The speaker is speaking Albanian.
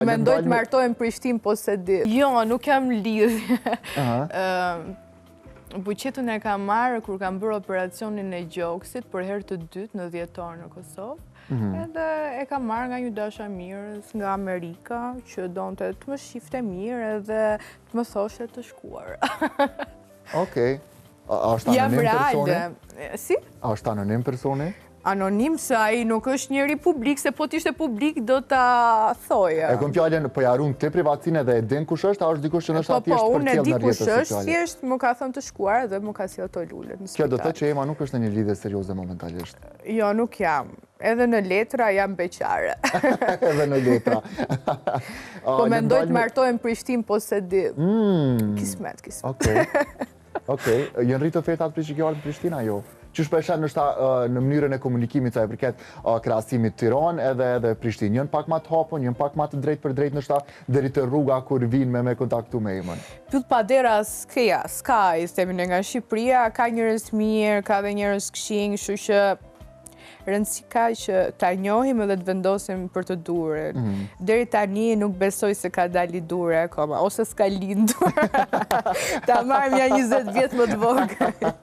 Mendoj të martohem Prishtinë, po se di. Jo, nuk jam lidhje. Buqetën e kam marrë kur kam bërë operacionin e gjoksit për herë të dytë në dhjetor në Kosovë. Edhe e kam marrë nga një dashamirës nga Amerika që donte të më shifte mirë edhe të më thoshe të shkuar. Okej. A është anonim personi? Si? A është anonim personi? Anonim se ai nuk është njeri publik, se po t'ishte publik do ta thoja. E kom fjallën po jarun të privatësinë edhe e din kush është, a është dikush që nështë atjesht për tjellë në rjetës sociale? Po, unë e di kush është, thjesht më ka thënë të shkuar dhe më ka sjellë të lullet në spital. Kjo do të që Ema nuk është në një lidhje serioze momentalisht? Jo, nuk jam. Edhe në letra jam beqare. Edhe në letra. Po mendoj të martohem Prishtinë, po se di. Kismet. Okej. Jënë rritë ofertat për shikjarët në Prishtina, jo? Që shpeshen nështë në mënyrën e komunikimit sa e përket krahasimit Tiranë edhe Prishtinë. Jënë pak ma të hapën, jënë pak ma të drejt për drejt nështë deri të rruga kur vinë me kontaktu me Emën. Pyt pa dera s'ka istemine nga Shqipëria, ka njërës mirë, ka dhe njërës këshing, shu që rëndësi ka që ta njohim edhe të vendosim për të durën. Deri tani nuk besoj se ka dali dure akoma, ose s'ka lindur. Ta marrim ja 20 vjet më të vogël.